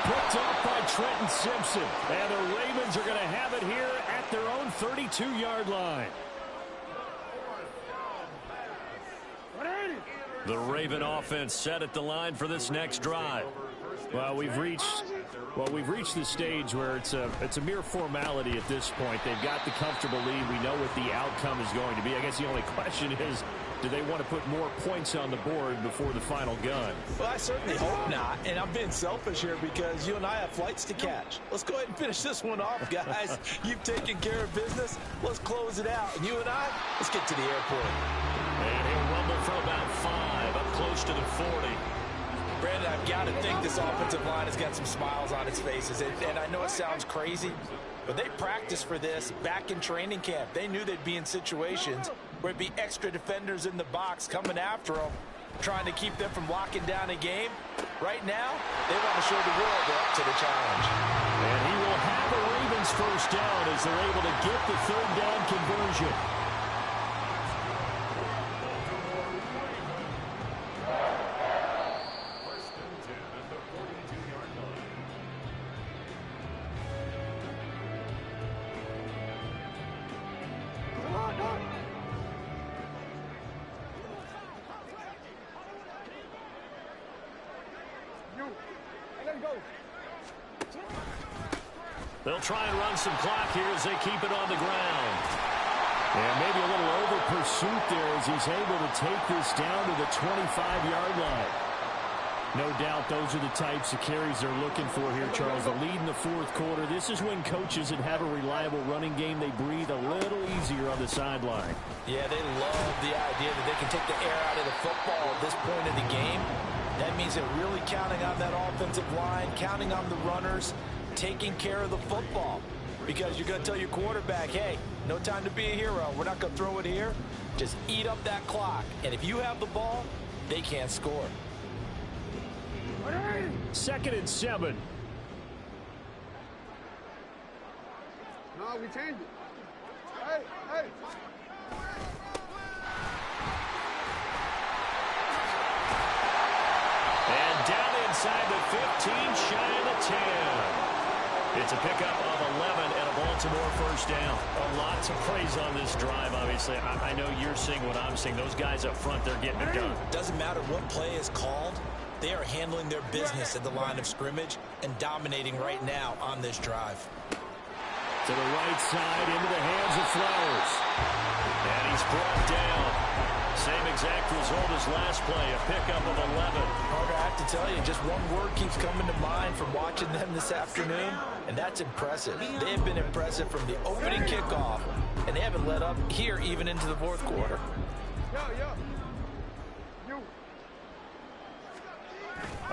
Picked off by Trenton Simpson. And the Ravens are going to have it here at their own 32-yard line. The Raven offense set at the line for this next drive. Well, we've reached the stage where it's a mere formality at this point. They've got the comfortable lead. We know what the outcome is going to be. I guess the only question is, do they want to put more points on the board before the final gun? Well, I certainly hope not, and I'm being selfish here because you and I have flights to catch. Let's go ahead and finish this one off, guys. You've taken care of business. Let's close it out. And you and I, let's get to the airport. And he'll rumble for about 5, up close to the 40. Brandon, I've got to think this offensive line has got some smiles on its faces. And I know it sounds crazy, but they practiced for this back in training camp. They knew they'd be in situations where it'd be extra defenders in the box coming after them, trying to keep them from locking down a game. Right now, they want to show the world they're up to the challenge. And he will have the Ravens first down as they're able to get the third down conversion. They'll try and run some clock here as they keep it on the ground. And maybe a little over pursuit there as he's able to take this down to the 25-yard line. No doubt those are the types of carries they're looking for here, Charles. The lead in the fourth quarter. This is when coaches that have a reliable running game, they breathe a little easier on the sideline. Yeah, they love the idea that they can take the air out of the football at this point of the game. That means they're really counting on that offensive line, counting on the runners, taking care of the football, because you're going to tell your quarterback, hey, no time to be a hero. We're not going to throw it here. Just eat up that clock. And if you have the ball, they can't score. 2nd and 7. No, we changed it. Hey, hey. And down inside the 15, shy of the 10. It's a pickup of 11 and a Baltimore first down. Lots of praise on this drive, obviously. I know you're seeing what I'm seeing. Those guys up front, they're getting it done. Doesn't matter what play is called. They are handling their business at the line of scrimmage and dominating right now on this drive. To the right side, into the hands of Flowers. And he's brought down. Same exact result as last play, a pickup of 11. Carter, I have to tell you, just one word keeps coming to mind from watching them this afternoon, and that's impressive. They have been impressive from the opening kickoff, and they haven't let up here even into the fourth quarter.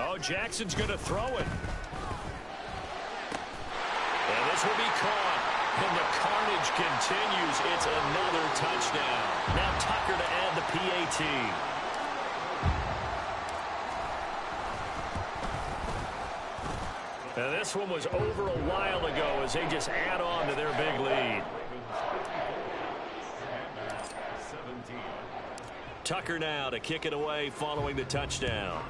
Oh, Jackson's going to throw it. And this will be caught. And the carnage continues. It's another touchdown. Now Tucker to add the PAT. Now this one was over a while ago as they just add on to their big lead. Tucker now to kick it away following the touchdown.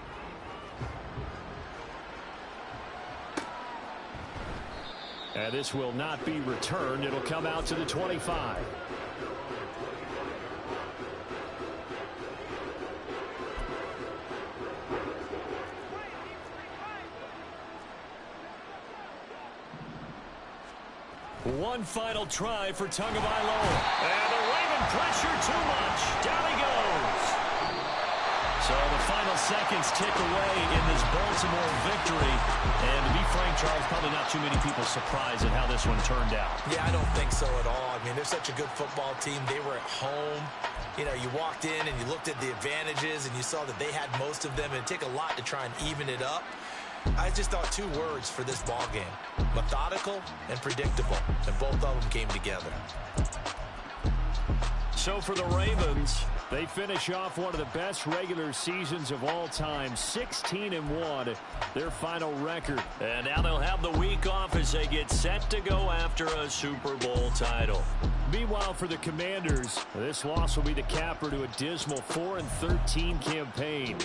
And this will not be returned. It'll come out to the 25. One final try for Tagovailoa. And the Raven pressure too much. Down he goes. So the final seconds tick away in this Baltimore victory. And to be frank, Charles, probably not too many people surprised at how this one turned out. Yeah, I don't think so at all. I mean, they're such a good football team. They were at home. You know, you walked in and you looked at the advantages and you saw that they had most of them. It'd take a lot to try and even it up. I just thought two words for this ball game: methodical and predictable. And both of them came together. So for the Ravens, they finish off one of the best regular seasons of all time, 16-1, their final record. And now they'll have the week off as they get set to go after a Super Bowl title. Meanwhile, for the Commanders, this loss will be the capper to a dismal 4-13 campaign.